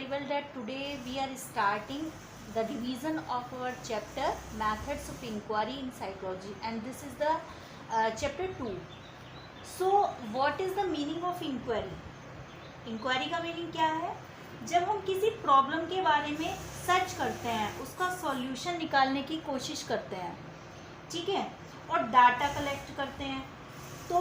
very well that today we are starting the revision of our chapter methods of inquiry in psychology, and this is the chapter 2. So what is the meaning of inquiry? Inquiry का meaning क्या है? जब हम किसी problem के बारे में search करते हैं, उसका सॉल्यूशन निकालने की कोशिश करते हैं, ठीक है, और डाटा कलेक्ट करते हैं, तो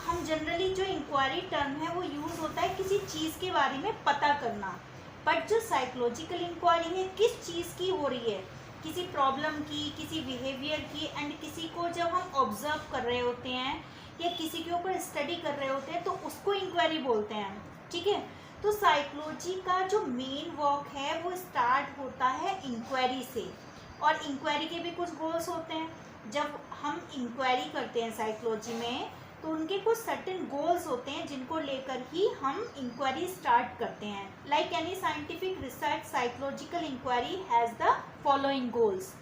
हम जनरली जो इंक्वायरी टर्म है वो यूज़ होता है किसी चीज़ के बारे में पता करना। बट जो साइकोलॉजिकल इंक्वायरी है किस चीज़ की हो रही है? किसी प्रॉब्लम की, किसी बिहेवियर की, एंड किसी को जब हम ऑब्जर्व कर रहे होते हैं या किसी के ऊपर स्टडी कर रहे होते हैं तो उसको इंक्वायरी बोलते हैं, ठीक है। तो साइकोलॉजी का जो मेन वर्क है वो स्टार्ट होता है इंक्वायरी से, और इंक्वायरी के भी कुछ गोल्स होते हैं। जब हम इंक्वायरी करते हैं साइकोलॉजी में तो उनके कुछ सर्टेन गोल्स होते हैं जिनको लेकर ही हम इंक्वायरी स्टार्ट करते हैं। Like any scientific research, psychological inquiry has the following goals.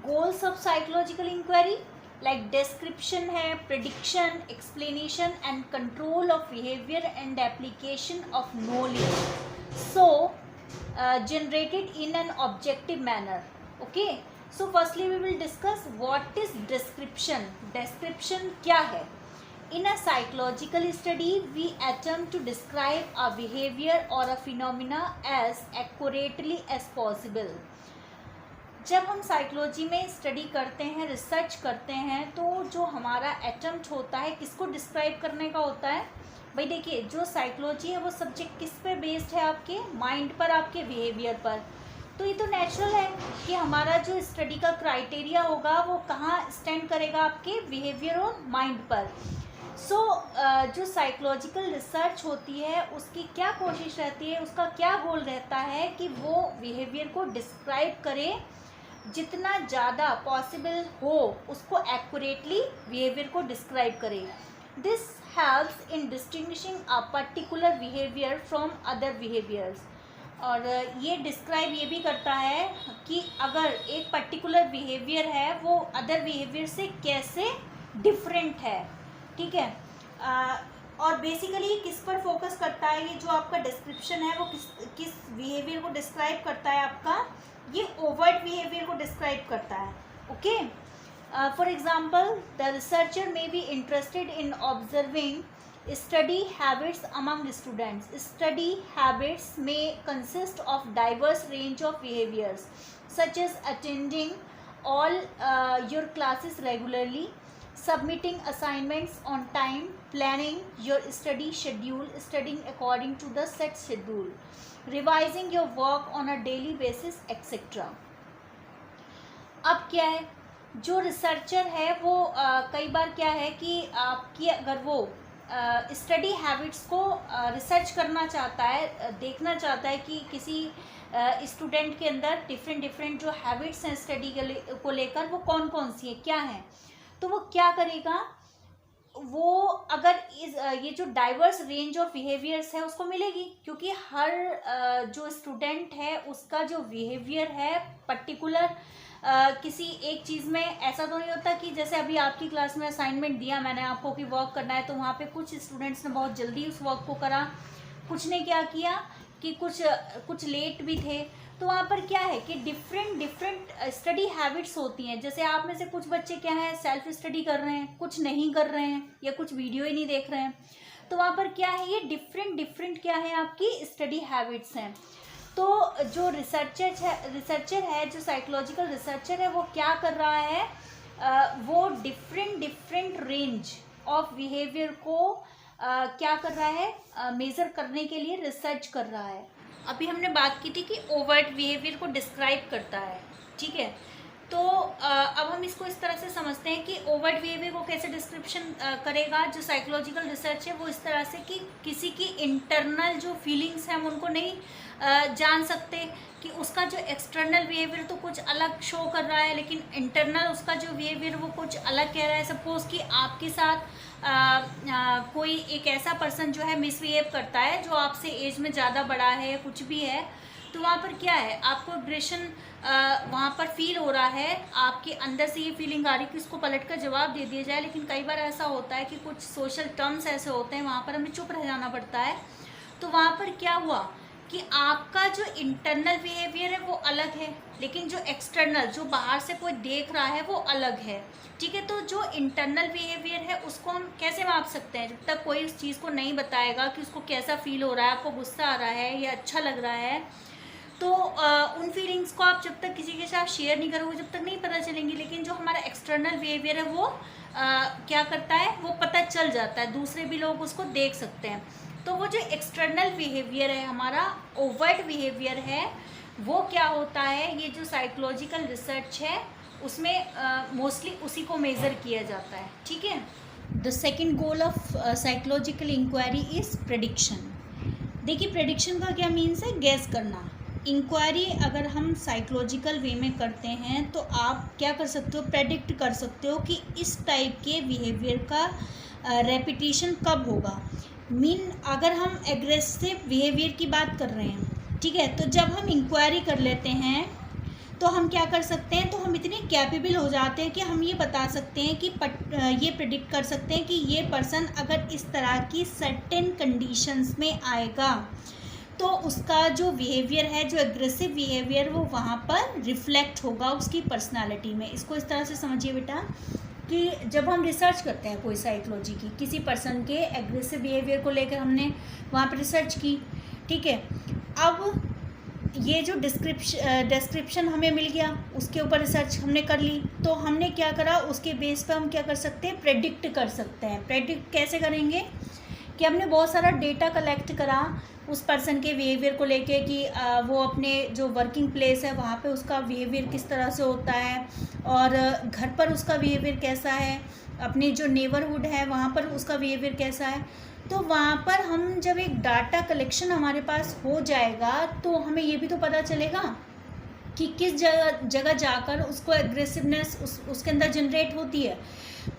Goals of psychological inquiry like description है, prediction, explanation and control of behaviour and application of knowledge, so generated in an objective manner. Okay, so firstly we will discuss what is description. Description क्या है? In a psychological study we attempt to describe a behavior or a phenomena as accurately as possible. जब हम psychology में study करते हैं, research करते हैं, तो जो हमारा अटेम्प्ट होता है किसको डिस्क्राइब करने का होता है? भाई देखिए, जो साइकोलॉजी है वो सब्जेक्ट किस पे बेस्ड है? आपके माइंड पर, आपके बिहेवियर पर। तो ये तो नेचुरल है कि हमारा जो स्टडी का क्राइटेरिया होगा वो कहाँ स्टैंड करेगा? आपके बिहेवियर और माइंड पर। सो जो साइकोलॉजिकल रिसर्च होती है उसकी क्या कोशिश रहती है, उसका क्या गोल रहता है कि वो बिहेवियर को डिस्क्राइब करे, जितना ज़्यादा पॉसिबल हो उसको एक्यूरेटली बिहेवियर को डिस्क्राइब करे। This helps in distinguishing a particular behaviour from other behaviours. और ये डिस्क्राइब ये भी करता है कि अगर एक पर्टिकुलर बिहेवियर है वो अदर बिहेवियर से कैसे डिफरेंट है, ठीक है। और बेसिकली किस पर फोकस करता है? ये जो आपका डिस्क्रिप्शन है वो किस बिहेवियर को डिस्क्राइब करता है? आपका ये ओवर्ट बिहेवियर को डिस्क्राइब करता है। Okay, for example the researcher may be interested in observing study habits among students. Study habits में consist of diverse range of behaviours such as attending all your classes regularly, submitting assignments on time, planning your study schedule, studying according to the set schedule, revising your work on a daily basis, etc. अब क्या है, जो researcher है वो कई बार क्या है कि आपकी अगर वो स्टडी हैबिट्स को रिसर्च करना चाहता है, देखना चाहता है कि किसी स्टूडेंट के अंदर डिफरेंट जो हैबिट्स हैं स्टडी को लेकर वो कौन कौन सी हैं, क्या हैं, तो वो क्या करेगा? वो अगर ये जो डाइवर्स रेंज ऑफ बिहेवियर्स है उसको मिलेगी, क्योंकि हर जो स्टूडेंट है उसका जो बिहेवियर है पर्टिकुलर किसी एक चीज़ में ऐसा तो नहीं होता कि जैसे अभी आपकी क्लास में असाइनमेंट दिया मैंने आपको कि वर्क करना है, तो वहाँ पे कुछ स्टूडेंट्स ने बहुत जल्दी उस वर्क को करा, कुछ ने क्या किया कि कुछ लेट भी थे। तो वहाँ पर क्या है कि डिफरेंट स्टडी हैबिट्स होती हैं। जैसे आप में से कुछ बच्चे क्या है, सेल्फ स्टडी कर रहे हैं, कुछ नहीं कर रहे हैं, या कुछ वीडियो ही नहीं देख रहे हैं। तो वहाँ पर क्या है, ये डिफरेंट क्या है, आपकी स्टडी हैबिट्स हैं। तो जो रिसर्चर है, जो साइकोलॉजिकल रिसर्चर है, वो क्या कर रहा है, वो डिफरेंट रेंज ऑफ बिहेवियर को क्या कर रहा है, मेज़र करने के लिए रिसर्च कर रहा है। अभी हमने बात की थी कि ओवर्ट बिहेवियर को डिस्क्राइब करता है, ठीक है। तो अब हम इसको इस तरह से समझते हैं कि ओवर्ट बिहेवियर को कैसे डिस्क्रिप्शन करेगा जो साइकोलॉजिकल रिसर्च है, वो इस तरह से कि किसी की इंटरनल जो फीलिंग्स हैं हम उनको नहीं जान सकते कि उसका जो एक्सटर्नल बिहेवियर तो कुछ अलग शो कर रहा है, लेकिन इंटरनल उसका जो बिहेवियर वो कुछ अलग कह रहा है। सपोज़ कि आपके साथ कोई एक ऐसा पर्सन जो है मिसबिहेव करता है जो आपसे एज में ज़्यादा बड़ा है या कुछ भी है, तो वहाँ पर क्या है, आपको एग्रेशन वहाँ पर फील हो रहा है, आपके अंदर से ये फीलिंग आ रही है कि उसको पलट कर जवाब दे दिया जाए। लेकिन कई बार ऐसा होता है कि कुछ सोशल टर्म्स ऐसे होते हैं, वहाँ पर हमें चुप रह जाना पड़ता है। तो वहाँ पर क्या हुआ कि आपका जो इंटरनल बिहेवियर है वो अलग है, लेकिन जो एक्सटर्नल, जो बाहर से कोई देख रहा है, वो अलग है। ठीक है, तो जो इंटरनल बिहेवियर है उसको हम कैसे माप सकते हैं? जब तक कोई उस चीज़ को नहीं बताएगा कि उसको कैसा फील हो रहा है, आपको गुस्सा आ रहा है या अच्छा लग रहा है, तो उन फीलिंग्स को आप जब तक किसी के साथ शेयर नहीं करोगे, जब तक नहीं पता चलेंगी। लेकिन जो हमारा एक्सटर्नल बिहेवियर है वो क्या करता है, वो पता चल जाता है, दूसरे भी लोग उसको देख सकते हैं। तो वो जो एक्सटर्नल बिहेवियर है हमारा, ओवर्ट बिहेवियर है, वो क्या होता है, ये जो साइकोलॉजिकल रिसर्च है उसमें मोस्टली उसी को मेज़र किया जाता है। ठीक है, the second goal of psychological inquiry is prediction. देखिए, प्रेडिक्शन का क्या मीन्स है, गैस करना। इंक्वायरी अगर हम साइकोलॉजिकल वे में करते हैं तो आप क्या कर सकते हो, प्रेडिक्ट कर सकते हो कि इस टाइप के बिहेवियर का रेपिटेशन कब होगा। अगर हम एग्रेसिव बिहेवियर की बात कर रहे हैं, ठीक है, तो जब हम इंक्वायरी कर लेते हैं तो हम क्या कर सकते हैं, तो हम इतने कैपेबल हो जाते हैं कि हम ये बता सकते हैं कि ये प्रेडिक्ट कर सकते हैं कि ये पर्सन अगर इस तरह की सर्टेन कंडीशंस में आएगा तो उसका जो बिहेवियर है, जो एग्रेसिव बिहेवियर, वो वहाँ पर रिफ्लेक्ट होगा उसकी पर्सनालिटी में। इसको इस तरह से समझिए बेटा कि जब हम रिसर्च करते हैं कोई साइकोलॉजी की, किसी पर्सन के एग्रेसिव बिहेवियर को लेकर हमने वहाँ पर रिसर्च की, ठीक है, अब ये जो डिस्क्रिप्शन हमें मिल गया, उसके ऊपर रिसर्च हमने कर ली, तो हमने क्या करा, उसके बेस पर हम क्या कर सकते हैं, प्रेडिक्ट कर सकते हैं। प्रेडिक्ट कैसे करेंगे कि हमने बहुत सारा डेटा कलेक्ट करा उस पर्सन के बिहेवियर को लेके कि वो अपने जो वर्किंग प्लेस है वहाँ पे उसका बिहेवियर किस तरह से होता है, और घर पर उसका बिहेवियर कैसा है, अपने जो नेबरहुड है वहाँ पर उसका बिहेवियर कैसा है। तो वहाँ पर हम जब एक डाटा कलेक्शन हमारे पास हो जाएगा तो हमें ये भी तो पता चलेगा कि किस जगह जाकर उसको एग्रेसिवनेस उसके अंदर जनरेट होती है।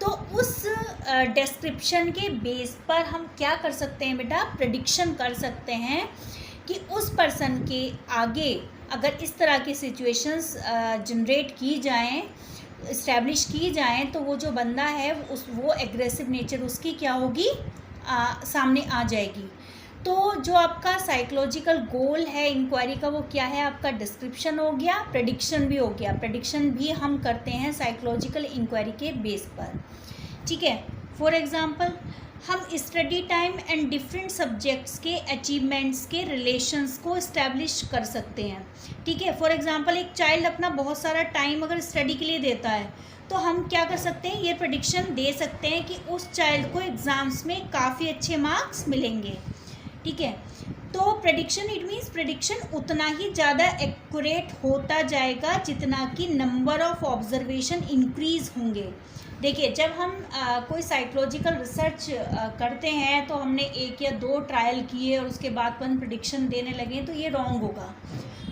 तो उस डिस्क्रिप्शन के बेस पर हम क्या कर सकते हैं बेटा, प्रेडिक्शन कर सकते हैं कि उस पर्सन के आगे अगर इस तरह की सिचुएशंस जनरेट की जाएं, इस्टेब्लिश की जाएं, तो वो जो बंदा है वो एग्रेसिव नेचर उसकी क्या होगी, सामने आ जाएगी। तो जो आपका साइकोलॉजिकल गोल है इंक्वायरी का, वो क्या है, आपका डिस्क्रिप्शन हो गया, प्रेडिक्शन भी हो गया। प्रेडिक्शन भी हम करते हैं साइकोलॉजिकल इंक्वायरी के बेस पर। ठीक है, फॉर एग्जांपल हम study time and different subjects के अचीवमेंट्स के रिलेशंस को इस्टेब्लिश कर सकते हैं। ठीक है, फॉर एग्जांपल एक चाइल्ड अपना बहुत सारा टाइम अगर स्टडी के लिए देता है तो हम क्या कर सकते हैं, ये प्रेडिक्शन दे सकते हैं कि उस चाइल्ड को एग्ज़ाम्स में काफ़ी अच्छे मार्क्स मिलेंगे। ठीक है, तो प्रेडिक्शन, इट मीन्स प्रेडिक्शन उतना ही ज़्यादा एक्यूरेट होता जाएगा जितना कि नंबर ऑफ ऑब्जर्वेशन इंक्रीज़ होंगे। देखिए, जब हम कोई साइकोलॉजिकल रिसर्च करते हैं तो हमने 1 या 2 ट्रायल किए और उसके बाद अपन प्रेडिक्शन देने लगे, तो ये रॉन्ग होगा,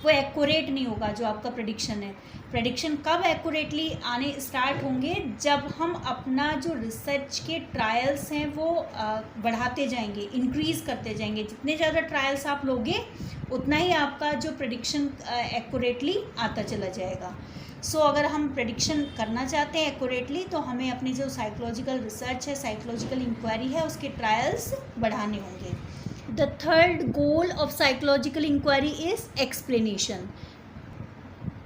वो एक्यूरेट नहीं होगा जो आपका प्रेडिक्शन है। प्रेडिक्शन कब एक्यूरेटली आने स्टार्ट होंगे, जब हम अपना जो रिसर्च के ट्रायल्स हैं वो बढ़ाते जाएंगे, इंक्रीज़ करते जाएंगे। जितने ज़्यादा ट्रायल्स आप लोगे उतना ही आपका जो प्रेडिक्शन एक्यूरेटली आता चला जाएगा। सो अगर हम प्रेडिक्शन करना चाहते हैं एक्यूरेटली तो हमें अपनी जो साइकोलॉजिकल रिसर्च है, साइकोलॉजिकल इंक्वायरी है, उसके ट्रायल्स बढ़ाने होंगे। The third goal of psychological inquiry is explanation,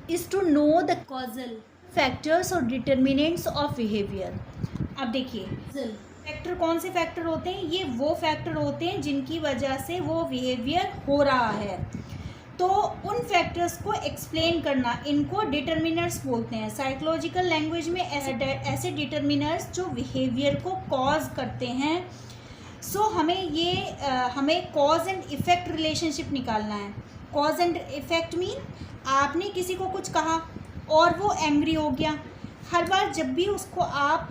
is to know the causal factors or determinants of behavior। अब देखिए, फैक्टर कौन से फैक्टर होते हैं, ये वो फैक्टर होते हैं जिनकी वजह से वो बिहेवियर हो रहा है। तो उन फैक्टर्स को एक्सप्लेन करना, इनको डिटर्मिनर्स बोलते हैं। साइकोलॉजिकल लैंग्वेज में ऐसे डिटर्मिनर्स जो बिहेवियर को कॉज करते हैं। सो हमें कॉज एंड इफ़ेक्ट रिलेशनशिप निकालना है। कॉज एंड इफ़ेक्ट मीन आपने किसी को कुछ कहा और वो एंग्री हो गया। हर बार जब भी उसको आप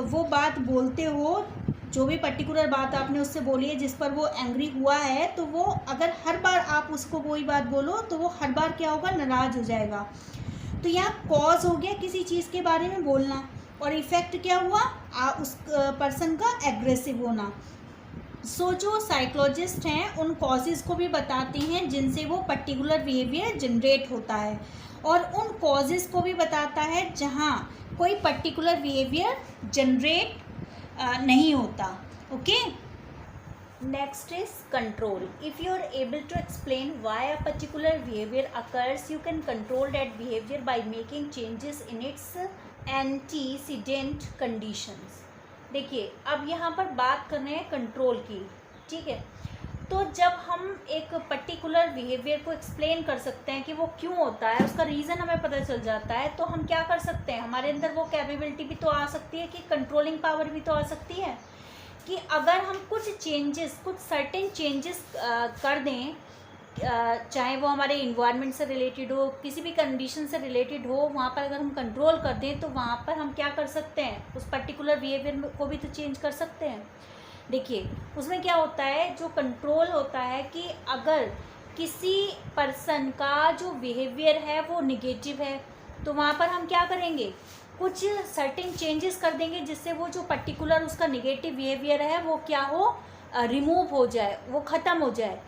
वो बात बोलते हो, जो भी पर्टिकुलर बात आपने उससे बोली है जिस पर वो एंग्री हुआ है, तो वो अगर हर बार आप उसको वही बात बोलो तो वो हर बार क्या होगा, नाराज़ हो जाएगा। तो यहाँ कॉज हो गया किसी चीज़ के बारे में बोलना, और इफ़ेक्ट क्या हुआ, उस पर्सन का एग्रेसिव होना। सो जो साइकोलॉजिस्ट हैं उन कॉजेज़ को भी बताते हैं जिनसे वो पर्टिकुलर बिहेवियर जनरेट होता है, और उन कॉजेज़ को भी बताता है जहाँ कोई पर्टिकुलर बिहेवियर जनरेट नहीं होता। Okay, Next is control. If you are able to explain why a particular behavior occurs, you can control that behavior by making changes in its antecedent conditions. देखिए, अब यहाँ पर बात कर रहे हैं कंट्रोल की, ठीक है। तो जब हम एक पर्टिकुलर बिहेवियर को एक्सप्लेन कर सकते हैं कि वो क्यों होता है, उसका रीज़न हमें पता चल जाता है, तो हम क्या कर सकते हैं, हमारे अंदर वो कैपेबिलिटी भी तो आ सकती है कि कंट्रोलिंग पावर भी तो आ सकती है कि अगर हम कुछ चेंजेस, कुछ सर्टेन चेंजेस कर दें, चाहे वो हमारे इन्वायरमेंट से रिलेटेड हो, किसी भी कंडीशन से रिलेटेड हो, वहाँ पर अगर हम कंट्रोल कर दें तो वहाँ पर हम क्या कर सकते हैं, उस पर्टिकुलर बिहेवियर को भी तो चेंज कर सकते हैं। देखिए, उसमें क्या होता है, जो कंट्रोल होता है कि अगर किसी पर्सन का जो बिहेवियर है वो निगेटिव है, तो वहाँ पर हम क्या करेंगे, कुछ सर्टेन चेंजेस कर देंगे जिससे वो जो पर्टिकुलर उसका निगेटिव बिहेवियर है वो क्या हो, रिमूव हो जाए, वो ख़त्म हो जाए।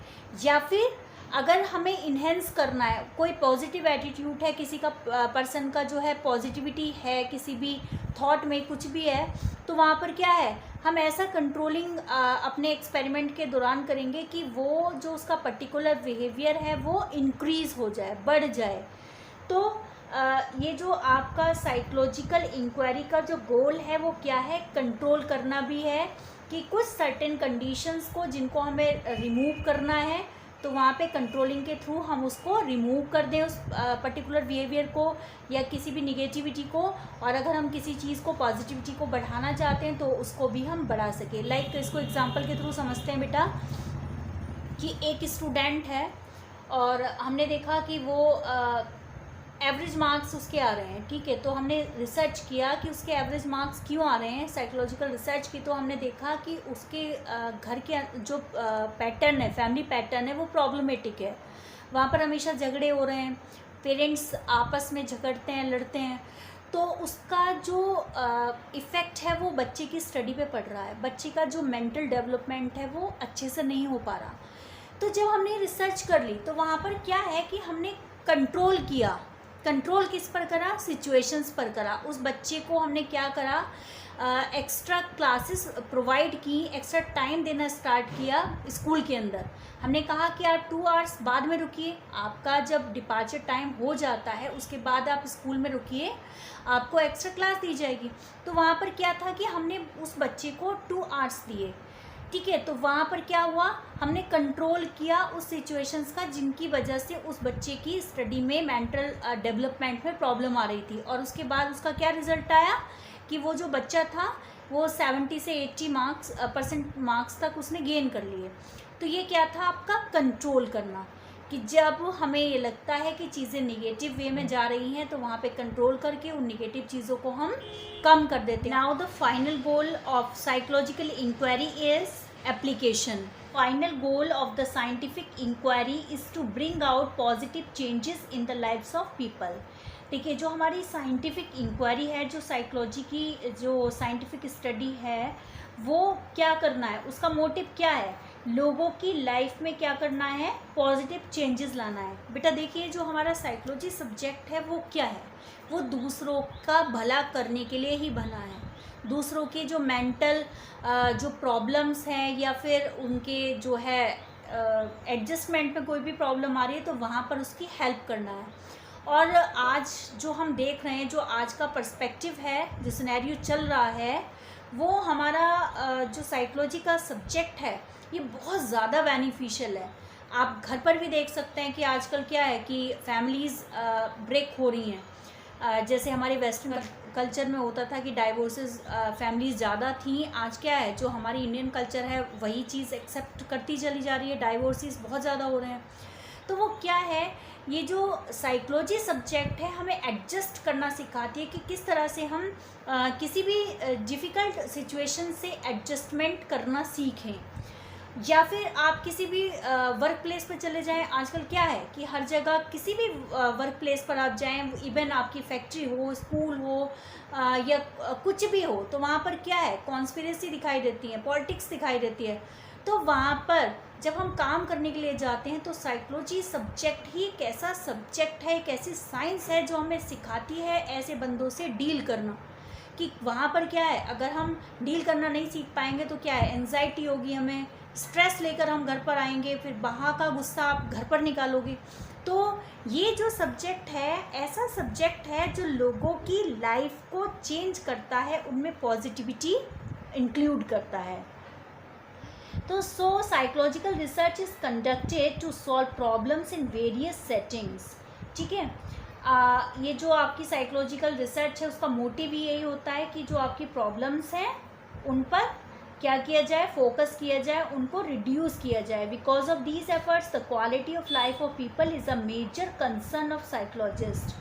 या फिर अगर हमें इन्हेंस करना है, कोई पॉजिटिव एटीट्यूड है, किसी का पर्सन का जो है पॉजिटिविटी है, किसी भी थॉट में कुछ भी है, तो वहाँ पर क्या है, हम ऐसा कंट्रोलिंग अपने एक्सपेरिमेंट के दौरान करेंगे कि वो जो उसका पर्टिकुलर बिहेवियर है वो इंक्रीज़ हो जाए, बढ़ जाए। तो ये जो आपका साइकोलॉजिकल इंक्वायरी का जो गोल है वो क्या है, कंट्रोल करना भी है कि कुछ सर्टेन कंडीशंस को जिनको हमें रिमूव करना है, तो वहाँ पे कंट्रोलिंग के थ्रू हम उसको रिमूव कर दें, उस पर्टिकुलर बिहेवियर को या किसी भी निगेटिविटी को, और अगर हम किसी चीज़ को, पॉजिटिविटी को बढ़ाना चाहते हैं तो उसको भी हम बढ़ा सकें। लाइक इसको एग्जांपल के थ्रू समझते हैं बेटा, कि एक स्टूडेंट है और हमने देखा कि वो एवरेज मार्क्स उसके आ रहे हैं, ठीक है। तो हमने रिसर्च किया कि उसके एवरेज मार्क्स क्यों आ रहे हैं, साइकोलॉजिकल रिसर्च की। तो हमने देखा कि उसके घर के जो पैटर्न है, फैमिली पैटर्न है, वो प्रॉब्लमेटिक है। वहाँ पर हमेशा झगड़े हो रहे हैं, पेरेंट्स आपस में झगड़ते हैं, लड़ते हैं, तो उसका जो इफ़ेक्ट है वो बच्चे की स्टडी पे पड़ रहा है, बच्चे का जो मेंटल डेवलपमेंट है वो अच्छे से नहीं हो पा रहा। तो जब हमने रिसर्च कर ली तो वहाँ पर क्या है कि हमने कंट्रोल किया। कंट्रोल किस पर करा, सिचुएशंस पर करा। उस बच्चे को हमने क्या करा, एक्स्ट्रा क्लासेस प्रोवाइड की, एक्स्ट्रा टाइम देना स्टार्ट किया स्कूल के अंदर। हमने कहा कि आप 2 आवर्स बाद में रुकिए, आपका जब डिपार्चर टाइम हो जाता है उसके बाद आप स्कूल में रुकिए, आपको एक्स्ट्रा क्लास दी जाएगी। तो वहाँ पर क्या था कि हमने उस बच्चे को 2 आवर्स दिए, ठीक है। तो वहाँ पर क्या हुआ, हमने कंट्रोल किया उस सिचुएशंस का जिनकी वजह से उस बच्चे की स्टडी में, मेंटल डेवलपमेंट में प्रॉब्लम आ रही थी। और उसके बाद उसका क्या रिजल्ट आया कि वो जो बच्चा था वो 70 से 80% मार्क्स तक उसने गेन कर लिए। तो ये क्या था, आपका कंट्रोल करना, कि जब हमें ये लगता है कि चीज़ें निगेटिव वे में जा रही हैं तो वहाँ पे कंट्रोल करके उन निगेटिव चीज़ों को हम कम कर देते हैं। Now the final goal of psychological inquiry is application. Final goal of the scientific inquiry is to bring out positive changes in the lives of people. देखिए, जो हमारी साइंटिफिक इंक्वायरी है, जो साइकोलॉजी की जो साइंटिफिक स्टडी है, वो क्या करना है, उसका मोटिव क्या है, लोगों की लाइफ में क्या करना है, पॉजिटिव चेंजेस लाना है। बेटा देखिए, जो हमारा साइकोलॉजी सब्जेक्ट है वो क्या है, वो दूसरों का भला करने के लिए ही बना है। दूसरों के जो मेंटल जो प्रॉब्लम्स हैं या फिर उनके जो है एडजस्टमेंट में कोई भी प्रॉब्लम आ रही है तो वहाँ पर उसकी हेल्प करना है। और आज जो हम देख रहे हैं, जो आज का पर्सपेक्टिव है, जो सिनेरियो चल रहा है, वो हमारा जो साइकोलॉजी का सब्जेक्ट है ये बहुत ज़्यादा बेनिफिशियल है। आप घर पर भी देख सकते हैं कि आजकल क्या है कि फैमिलीज़ ब्रेक हो रही हैं। जैसे हमारे वेस्टर्न कल्चर में होता था कि डाइवोर्सेस फैमिलीज़ ज़्यादा थी, आज क्या है, जो हमारी इंडियन कल्चर है वही चीज़ एक्सेप्ट करती चली जा रही है, डाइवोर्सेस बहुत ज़्यादा हो रहे हैं। तो वो क्या है, ये जो साइकोलॉजी सब्जेक्ट है हमें एडजस्ट करना सिखाती है कि किस तरह से हम किसी भी डिफ़िकल्ट सिचुएशन से एडजस्टमेंट करना सीखें। या फिर आप किसी भी वर्क प्लेस पर चले जाएं, आजकल क्या है कि हर जगह किसी भी वर्क प्लेस पर आप जाएं, इवन आपकी फैक्ट्री हो, स्कूल हो या कुछ भी हो, तो वहाँ पर क्या है, कॉन्स्पिरेसी दिखाई देती है, पॉलिटिक्स दिखाई देती है। तो वहाँ पर जब हम काम करने के लिए जाते हैं तो साइकोलॉजी सब्जेक्ट ही एक ऐसा सब्जेक्ट है, एक ऐसी साइंस है जो हमें सिखाती है ऐसे बंदों से डील करना, कि वहाँ पर क्या है, अगर हम डील करना नहीं सीख पाएंगे तो क्या है, एंजाइटी होगी, हमें स्ट्रेस लेकर हम घर पर आएंगे, फिर वहाँ का गुस्सा आप घर पर निकालोगे। तो ये जो सब्जेक्ट है ऐसा सब्जेक्ट है जो लोगों की लाइफ को चेंज करता है, उनमें पॉजिटिविटी इंक्लूड करता है। तो psychological research is conducted to solve problems in various settings. ठीक है, ये जो आपकी साइकोलॉजिकल रिसर्च है उसका मोटिव ही यही होता है कि जो आपकी प्रॉब्लम्स हैं उन पर क्या किया जाए, फोकस किया जाए, उनको रिड्यूस किया जाए। Because of these efforts the quality of life of people is a major concern of psychologist.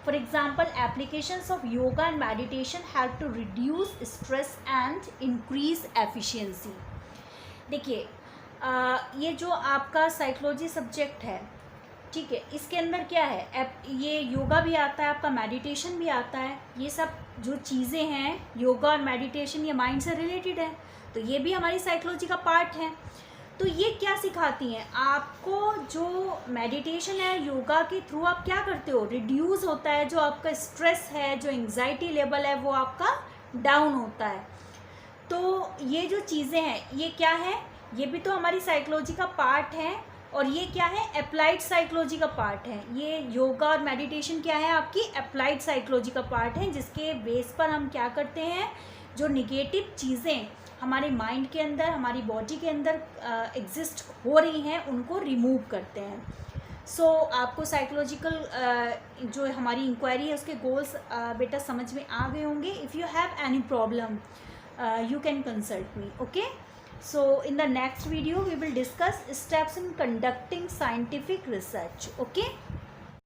For example, applications of yoga and meditation have to reduce stress and increase efficiency. देखिए, ये जो आपका psychology subject है, ठीक है, इसके अंदर क्या है, ये योगा भी आता है, आपका मेडिटेशन भी आता है। ये सब जो चीज़ें हैं, योगा और मेडिटेशन, ये माइंड से रिलेटेड है, तो ये भी हमारी साइकोलॉजी का पार्ट है। तो ये क्या सिखाती हैं आपको, जो मेडिटेशन है, योगा के थ्रू आप क्या करते हो, रिड्यूस होता है जो आपका स्ट्रेस है, जो एंग्जाइटी लेवल है वो आपका डाउन होता है। तो ये जो चीज़ें हैं ये क्या है, ये भी तो हमारी साइकोलॉजी का पार्ट है, और ये क्या है, अप्लाइड साइकोलॉजी का पार्ट है। ये योगा और मेडिटेशन क्या है, आपकी अप्लाइड साइकोलॉजी का पार्ट है, जिसके बेस पर हम क्या करते हैं, जो निगेटिव चीज़ें हमारे माइंड के अंदर, हमारी बॉडी के अंदर एग्जिस्ट हो रही हैं, उनको रिमूव करते हैं। सो आपको साइकोलॉजिकल जो हमारी इंक्वायरी है उसके गोल्स बेटा समझ में आ गए होंगे। If you have any problem you can consult me. Okay, so in the next video we will discuss steps in conducting scientific research. Okay.